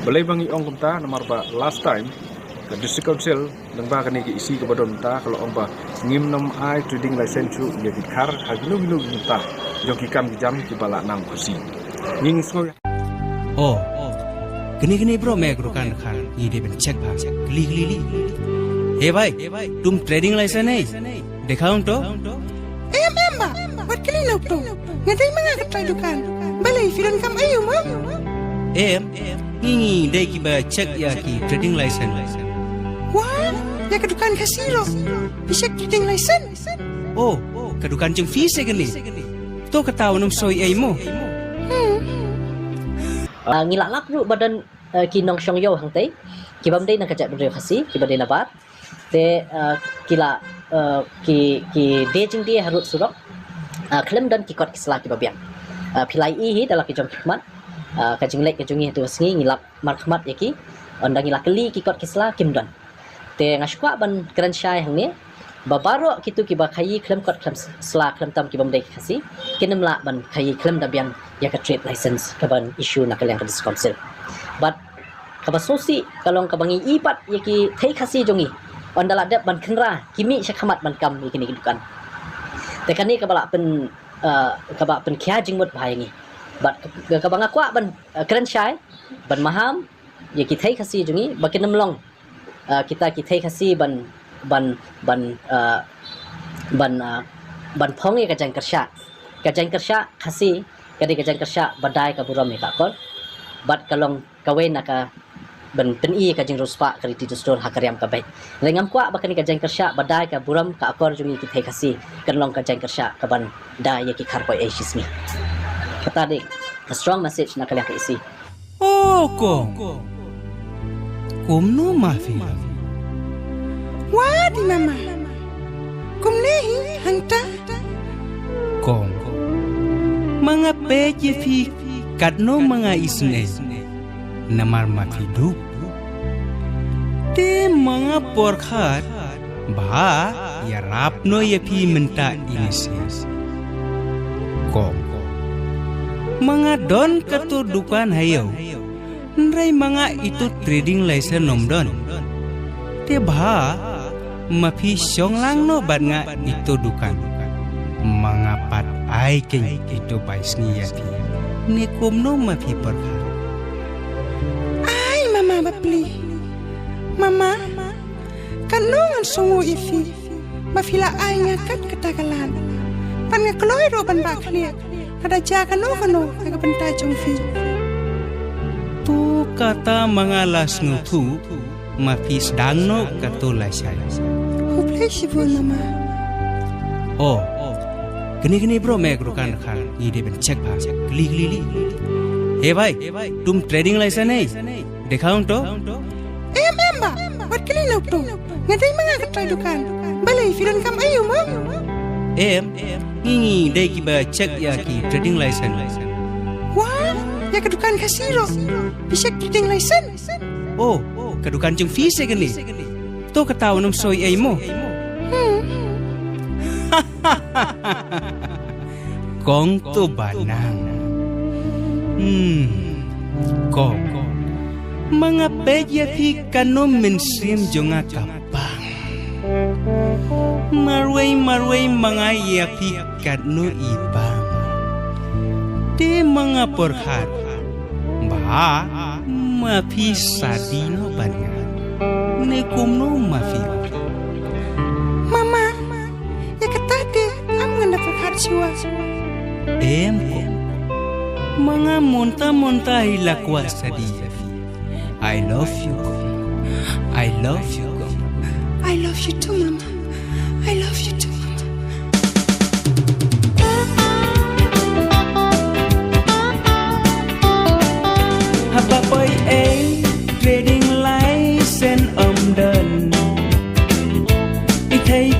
Balai bangi ong kumta nomor ba last time ke district council nang ba kani ke isi ke badon ta kalau ong ba ngim nom ai trading license chu ye dikar haginu ginu kumta joki kam ki jam ki bala nang kusi ning so Oh, gini bro मैं रुकान खान ये दे बन चेक भाग गली हे भाई तुम trading licence है दिखाऊं तो Emba, buat kali nak tu. Ngadai mga katay dukan. Balay, filan kam ayo mo. em ini deh ki ba check ya ki trading license Wah, ya kedukan kasiro. Bisa trading license. oh kedukan jeng fee gini to ketahu nom soy ay mo Ngilak ru badan kinong syong yo hang tei kibam dei nak kajak berdeo khasi kibam dei nabat te kila ki de jing dia harut surok klem dan kikot kisla kibabiang pilai hi dalam kijom hikmat kajing lek kajungi tu sengi ngilap markhmat yaki ondang ngilak keli kikot kisla kimdon te ngashkwa ban kran syai hang ni babaro kitu kiba khayi klem kot klem sla klem tam kibam dei khasi kinem la ban khayi klem dabian ya ka trade license kaban issue nak yang kadis council but kaba sosi kalong kabangi ipat yaki thai khasi jongi ondala dep ban khenra kimi syakhamat ban kam yaki ni dukan te kani kabala pen kaba pen kya jingmut bhai ngi but kabanga kwa ban kran syai ban maham yaki thai khasi jongi bakinam long kita ki thai khasi ban phong ya kajang kersya khasi kadi kajang kersya badai ka buram ni ka kon bat kalong kawen naka ban peni kajing ruspa kadi ti store hakariam ka bai lengam kwa bakani kajang kersya badai ka buram ka akor jungi ki thai khasi kanlong kajang kersya ka ban da ya ki khar koi asis ni kata dik a strong message nak ka isi oh kom no mafi Wah, di mama. Kumnehi hangta. kong mga peje fi kadno mga isne namar mafidup te mga porkhat ba ya rapno ya fi menta inisis kong mga don kato dukan hayo nray mga itu trading license nomdon te ba mafi syong lang no bat nga itu dukan mga pat ay keng itu bais niya fi ni kumno mafi perkha Ay, mama bapli. Mama, kanungan sungu ifi. Mafila ay nga kat katagalan. Pan nga kloy ro ban bakli. Ada ja kanu nagabanta jong fi. tu kata mga las no tu mafi sedang no katulay siya Hublay sibo mama. oh gini bro मैं रुकान खान ये दे बन चेक भाग गली हे भाई तुम trading licence है दिखाऊं तो Emba, buat kali nak tu. Ngadai mga katay dukan. Balay, filan kam ayo mo. em ini deh ki ba check ya ki trading license Wah, ya kedukan kasiro. Bisa trading license. oh kedukan jeng fee gini to ketahu nom soy ay mo kong to banang kong mga peja fi kanom mensim jonga kapang marway mga yapi kadno ibang te mga porhat ba mafi sadino banyan ne kumno mafi Mama, ya katade, am nganda perkhat siwa. em mga monta hilakwa sadiya fi I love you I love you too, mama. I love you too, mama. Hapapoy trading license đơn. Ít thấy